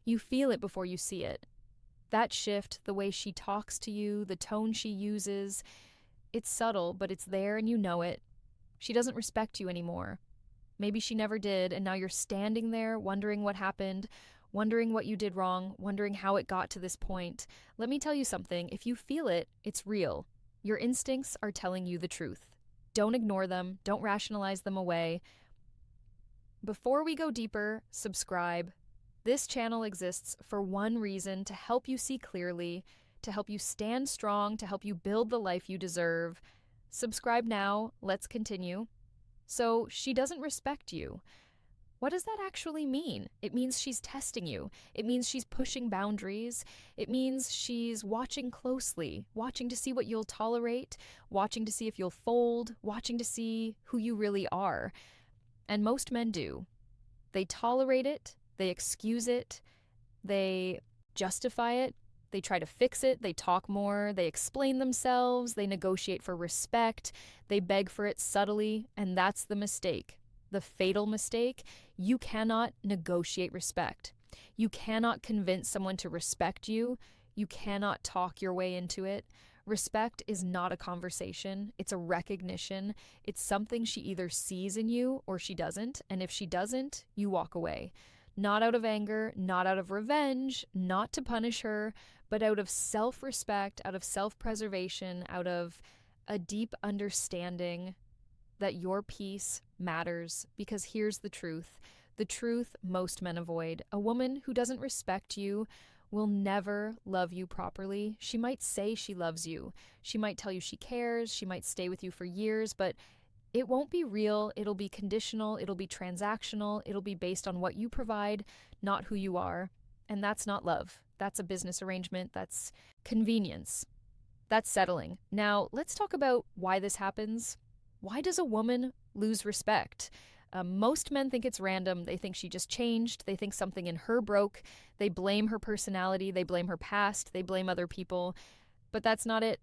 You feel it before you see it. That shift, the way she talks to you, the tone she uses, it's subtle, but it's there and you know it. She doesn't respect you anymore. Maybe she never did, and now you're standing there wondering what happened, wondering what you did wrong, wondering how it got to this point. Let me tell you something. If you feel it, it's real. Your instincts are telling you the truth. Don't ignore them, don't rationalize them away. Before we go deeper, subscribe. This channel exists for one reason: to help you see clearly, to help you stand strong, to help you build the life you deserve. Subscribe now. Let's continue. So, she doesn't respect you. What does that actually mean? It means she's testing you. It means she's pushing boundaries. It means she's watching closely, watching to see what you'll tolerate, watching to see if you'll fold, watching to see who you really are. And most men do. They tolerate it, they excuse it, they justify it, they try to fix it, they talk more, they explain themselves, they negotiate for respect, they beg for it subtly, and that's the mistake. The fatal mistake: you cannot negotiate respect. You cannot convince someone to respect you. You cannot talk your way into it. Respect is not a conversation, it's a recognition. It's something she either sees in you or she doesn't, and if she doesn't, you walk away. Not out of anger, not out of revenge, not to punish her, but out of self-respect, out of self-preservation, out of a deep understanding that your peace matters. Because here's the truth most men avoid. A woman who doesn't respect you will never love you properly. She might say she loves you. She might tell you she cares. She might stay with you for years, but it won't be real. It'll be conditional. It'll be transactional. It'll be based on what you provide, not who you are. And that's not love. That's a business arrangement. That's convenience. That's settling. Now, let's talk about why this happens. Why does a woman lose respect? Most men think it's random. They think she just changed. They think something in her broke. They blame her personality. They blame her past. They blame other people. But that's not it.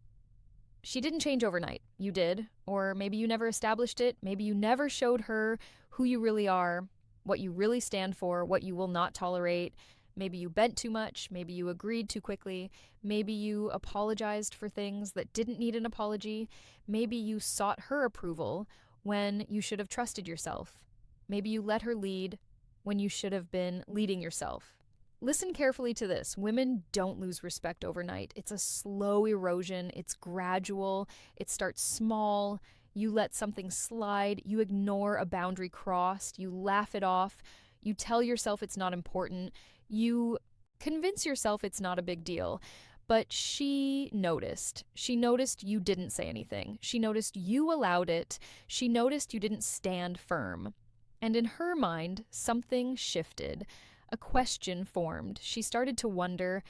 She didn't change overnight. You did. Or maybe you never established it. Maybe you never showed her who you really are, what you really stand for, what you will not tolerate. Maybe you bent too much. Maybe you agreed too quickly. Maybe you apologized for things that didn't need an apology. Maybe you sought her approval when you should have trusted yourself. Maybe you let her lead when you should have been leading yourself. Listen carefully to this. Women don't lose respect overnight. It's a slow erosion. It's gradual. It starts small. You let something slide. You ignore a boundary crossed. You laugh it off. You tell yourself it's not important. You convince yourself it's not a big deal. But she noticed. She noticed you didn't say anything. She noticed you allowed it. She noticed you didn't stand firm. And in her mind, something shifted. A question formed. She started to wonder,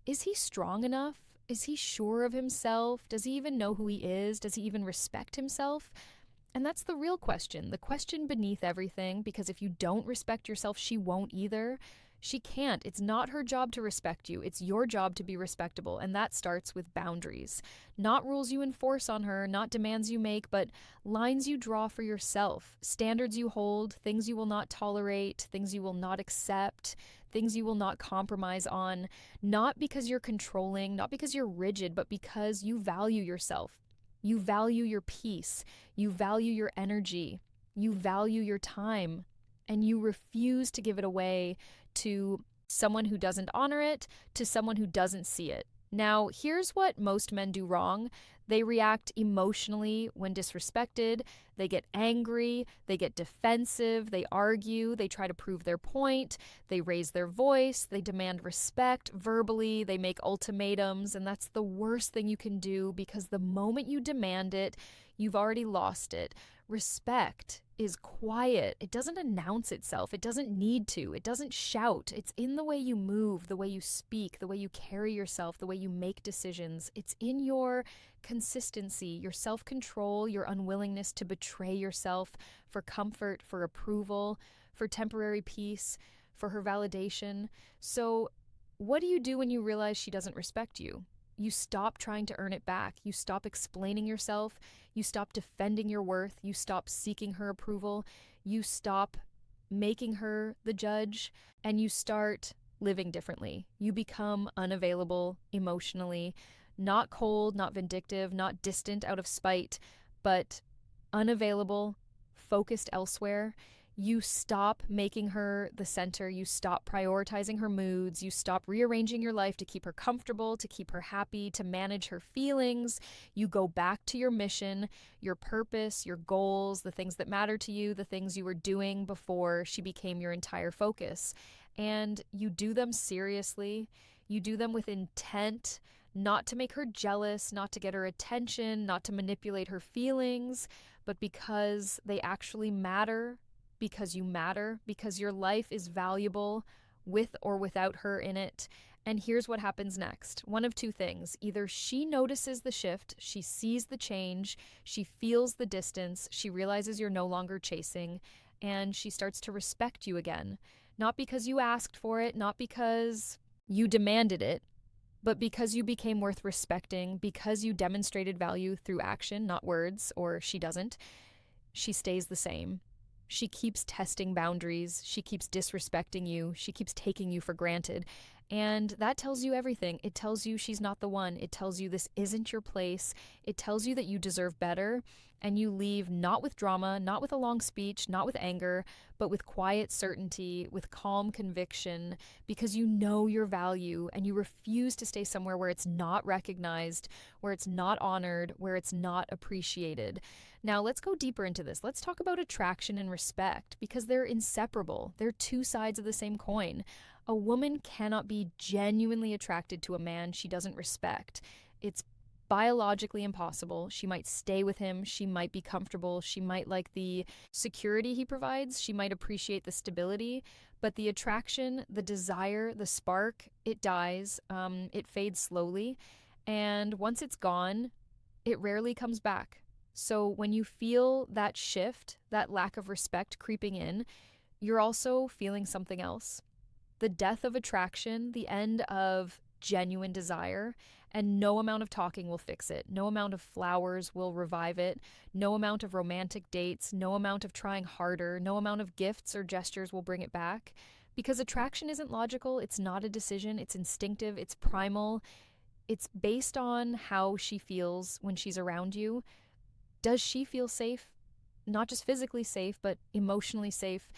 is he strong enough? Is he sure of himself? Does he even know who he is? Does he even respect himself? And that's the real question, the question beneath everything, because if you don't respect yourself, she won't either. She can't. It's not her job to respect you. It's your job to be respectable, and that starts with boundaries. Not rules you enforce on her, not demands you make, but lines you draw for yourself, standards you hold, things you will not tolerate, things you will not accept, things you will not compromise on, not because you're controlling, not because you're rigid, but because you value yourself. You value your peace. You value your energy. You value your time. And you refuse to give it away to someone who doesn't honor it, to someone who doesn't see it. Now, here's what most men do wrong. They react emotionally when disrespected. They get angry. They get defensive. They argue. They try to prove their point. They raise their voice. They demand respect verbally. They make ultimatums. And that's the worst thing you can do, because the moment you demand it, you've already lost it. Respect is quiet. It doesn't announce itself. It doesn't need to. It doesn't shout. It's in the way you move, the way you speak, the way you carry yourself, the way you make decisions. It's in your consistency, your self-control, your unwillingness to betray yourself for comfort, for approval, for temporary peace, for her validation. So, what do you do when you realize she doesn't respect you? You stop trying to earn it back. You stop explaining yourself. You stop defending your worth. You stop seeking her approval. You stop making her the judge, and you start living differently. You become unavailable emotionally, not cold, not vindictive, not distant out of spite, but unavailable, focused elsewhere. You stop making her the center. You stop prioritizing her moods. You stop rearranging your life to keep her comfortable, to keep her happy, to manage her feelings. You go back to your mission, your purpose, your goals, the things that matter to you, the things you were doing before she became your entire focus. And you do them seriously. You do them with intent, not to make her jealous, not to get her attention, not to manipulate her feelings, but because they actually matter, because you matter, because your life is valuable with or without her in it. And here's what happens next. One of two things. Either she notices the shift, she sees the change, she feels the distance, she realizes you're no longer chasing, and she starts to respect you again. Not because you asked for it, not because you demanded it, but because you became worth respecting, because you demonstrated value through action, not words, or she doesn't. She stays the same. She keeps testing boundaries. She keeps disrespecting you. She keeps taking you for granted. And that tells you everything. It tells you she's not the one. It tells you this isn't your place. It tells you that you deserve better. And you leave not with drama, not with a long speech, not with anger, but with quiet certainty, with calm conviction, because you know your value and you refuse to stay somewhere where it's not recognized, where it's not honored, where it's not appreciated. Now, let's go deeper into this. Let's talk about attraction and respect because they're inseparable. They're two sides of the same coin. A woman cannot be genuinely attracted to a man she doesn't respect. It's biologically impossible. She might stay with him. She might be comfortable. She might like the security he provides. She might appreciate the stability. But the attraction, the desire, the spark, it dies. It fades slowly. And once it's gone, it rarely comes back. So when you feel that shift, that lack of respect creeping in, you're also feeling something else. The death of attraction, the end of genuine desire, and no amount of talking will fix it. No amount of flowers will revive it. No amount of romantic dates, no amount of trying harder, no amount of gifts or gestures will bring it back. Because attraction isn't logical, it's not a decision, it's instinctive, it's primal. It's based on how she feels when she's around you. Does she feel safe? Not just physically safe, but emotionally safe.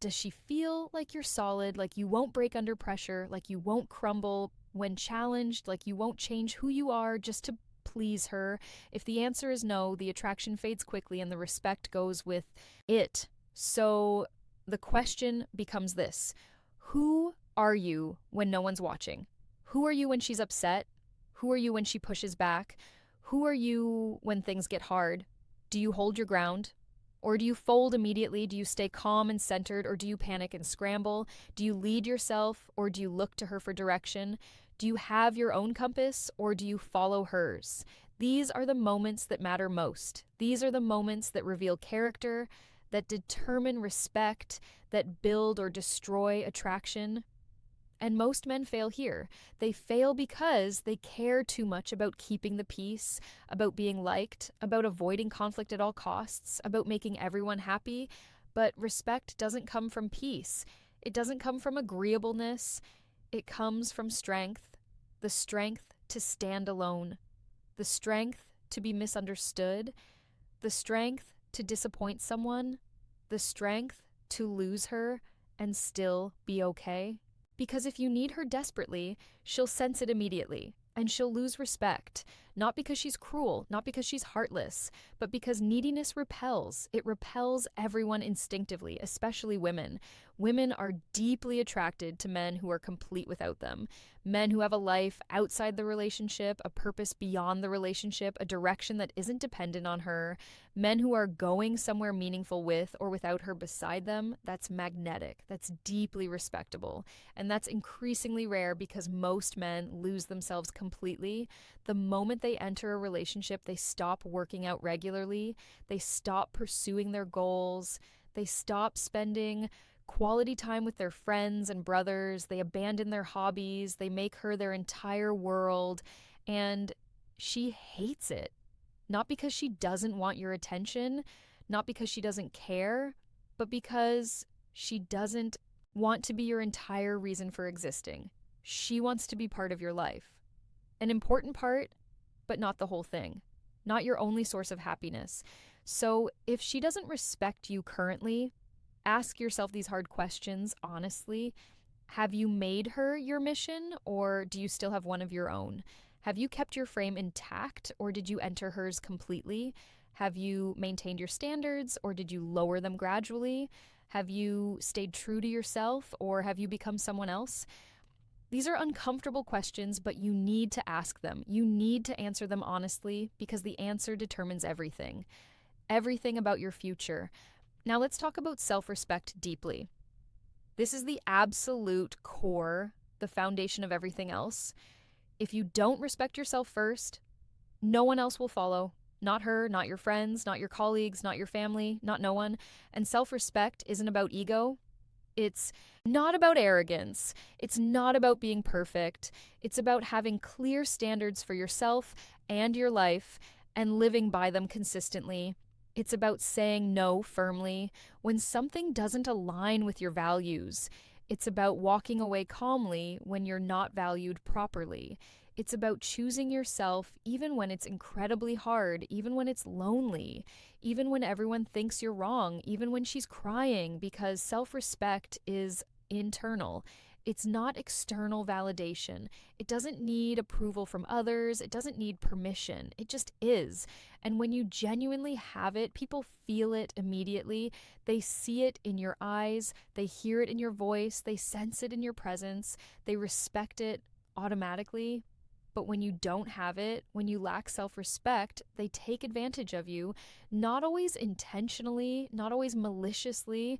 Does she feel like you're solid, like you won't break under pressure, like you won't crumble when challenged, like you won't change who you are just to please her? If the answer is no, the attraction fades quickly and the respect goes with it. So the question becomes this: who are you when no one's watching? Who are you when she's upset? Who are you when she pushes back? Who are you when things get hard? Do you hold your ground? Or do you fold immediately? Do you stay calm and centered? Or do you panic and scramble? Do you lead yourself? Or do you look to her for direction? Do you have your own compass? Or do you follow hers? These are the moments that matter most. These are the moments that reveal character, that determine respect, that build or destroy attraction. And most men fail here. They fail because they care too much about keeping the peace, about being liked, about avoiding conflict at all costs, about making everyone happy. But respect doesn't come from peace. It doesn't come from agreeableness. It comes from strength, the strength to stand alone, the strength to be misunderstood, the strength to disappoint someone, the strength to lose her and still be okay. Because if you need her desperately, she'll sense it immediately, and she'll lose respect, not because she's cruel, not because she's heartless, but because neediness repels. It repels everyone instinctively, especially women. Women are deeply attracted to men who are complete without them. Men who have a life outside the relationship, a purpose beyond the relationship, a direction that isn't dependent on her. Men who are going somewhere meaningful with or without her beside them. That's magnetic. That's deeply respectable. And that's increasingly rare because most men lose themselves completely. The moment they enter a relationship, they stop working out regularly. They stop pursuing their goals. They stop spending quality time with their friends and brothers. They abandon their hobbies. They make her their entire world. And she hates it. Not because she doesn't want your attention, not because she doesn't care, but because she doesn't want to be your entire reason for existing. She wants to be part of your life. An important part, but not the whole thing. Not your only source of happiness. So if she doesn't respect you currently, ask yourself these hard questions honestly. Have you made her your mission, or do you still have one of your own? Have you kept your frame intact, or did you enter hers completely? Have you maintained your standards, or did you lower them gradually? Have you stayed true to yourself, or have you become someone else? These are uncomfortable questions, but you need to ask them. You need to answer them honestly, because the answer determines everything. Everything about your future. Now let's talk about self-respect deeply. This is the absolute core, the foundation of everything else. If you don't respect yourself first, no one else will follow. Not her, not your friends, not your colleagues, not your family, not no one. And self-respect isn't about ego. It's not about arrogance. It's not about being perfect. It's about having clear standards for yourself and your life and living by them consistently. It's about saying no firmly when something doesn't align with your values. It's about walking away calmly when you're not valued properly. It's about choosing yourself even when it's incredibly hard, even when it's lonely, even when everyone thinks you're wrong, even when she's crying, because self-respect is internal. It's not external validation. It doesn't need approval from others. It doesn't need permission. It just is. And when you genuinely have it, people feel it immediately. They see it in your eyes. They hear it in your voice. They sense it in your presence. They respect it automatically. But when you don't have it, when you lack self-respect, they take advantage of you, not always intentionally, not always maliciously,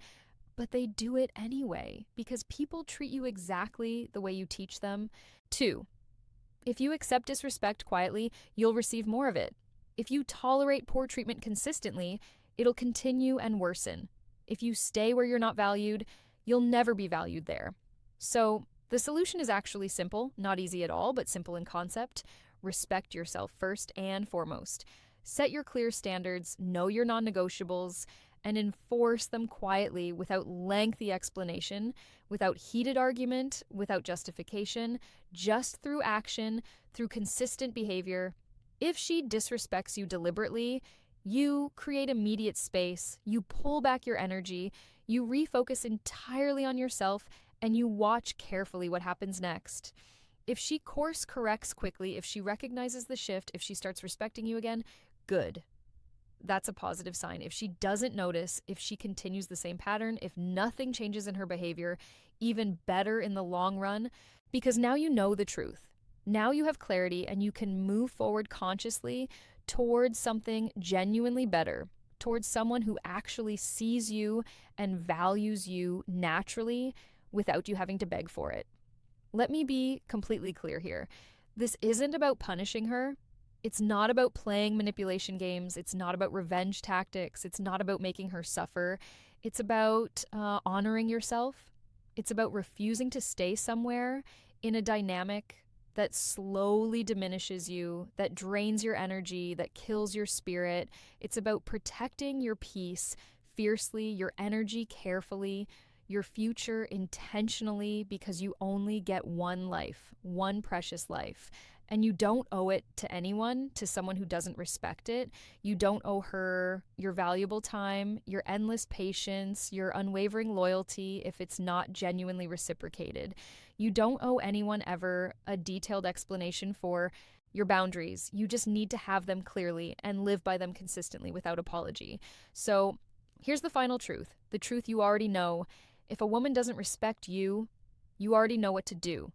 but they do it anyway because people treat you exactly the way you teach them. 2, if you accept disrespect quietly, you'll receive more of it. If you tolerate poor treatment consistently, it'll continue and worsen. If you stay where you're not valued, you'll never be valued there. So, the solution is actually simple, not easy at all, but simple in concept. Respect yourself first and foremost. Set your clear standards, know your non-negotiables, and enforce them quietly without lengthy explanation, without heated argument, without justification, just through action, through consistent behavior. If she disrespects you deliberately, you create immediate space, you pull back your energy, you refocus entirely on yourself, and you watch carefully what happens next. If she course corrects quickly, if she recognizes the shift, if she starts respecting you again, good. That's a positive sign. If she doesn't notice, if she continues the same pattern, if nothing changes in her behavior, even better in the long run, because now you know the truth. Now you have clarity and you can move forward consciously towards something genuinely better, towards someone who actually sees you and values you naturally without you having to beg for it. Let me be completely clear here. This isn't about punishing her. It's not about playing manipulation games. It's not about revenge tactics. It's not about making her suffer. It's about honoring yourself. It's about refusing to stay somewhere in a dynamic that slowly diminishes you, that drains your energy, that kills your spirit. It's about protecting your peace fiercely, your energy carefully, your future intentionally, because you only get one life, one precious life. And you don't owe it to anyone, to someone who doesn't respect it. You don't owe her your valuable time, your endless patience, your unwavering loyalty if it's not genuinely reciprocated. You don't owe anyone ever a detailed explanation for your boundaries. You just need to have them clearly and live by them consistently without apology. So here's the final truth, the truth you already know. If a woman doesn't respect you, you already know what to do.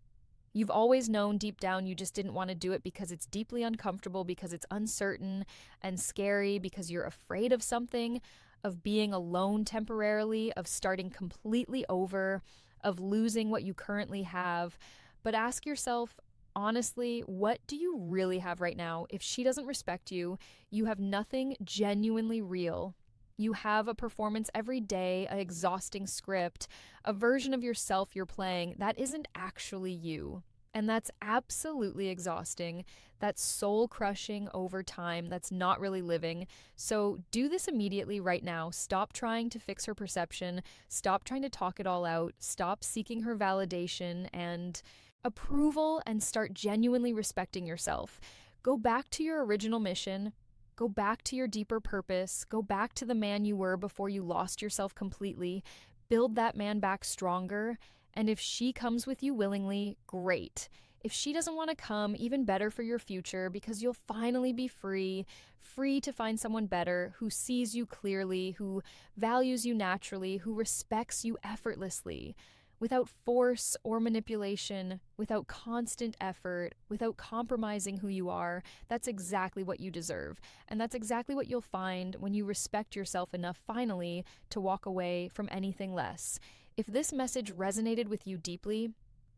You've always known deep down you just didn't want to do it because it's deeply uncomfortable, because it's uncertain and scary, because you're afraid of something, of being alone temporarily, of starting completely over, of losing what you currently have. But ask yourself, honestly, what do you really have right now? If she doesn't respect you, you have nothing genuinely real. You have a performance every day, an exhausting script, a version of yourself you're playing that isn't actually you. And that's absolutely exhausting. That's soul crushing over time. That's not really living. So do this immediately right now. Stop trying to fix her perception. Stop trying to talk it all out. Stop seeking her validation and approval and start genuinely respecting yourself. Go back to your original mission. Go back to your deeper purpose. Go back to the man you were before you lost yourself completely. Build that man back stronger. And if she comes with you willingly, great. If she doesn't want to come, even better for your future because you'll finally be free, free to find someone better who sees you clearly, who values you naturally, who respects you effortlessly, without force or manipulation, without constant effort, without compromising who you are. That's exactly what you deserve. And that's exactly what you'll find when you respect yourself enough finally to walk away from anything less. If this message resonated with you deeply,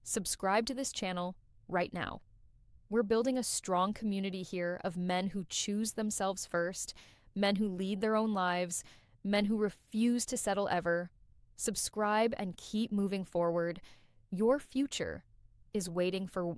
subscribe to this channel right now. We're building a strong community here of men who choose themselves first, men who lead their own lives, men who refuse to settle ever. Subscribe and keep moving forward. Your future is waiting for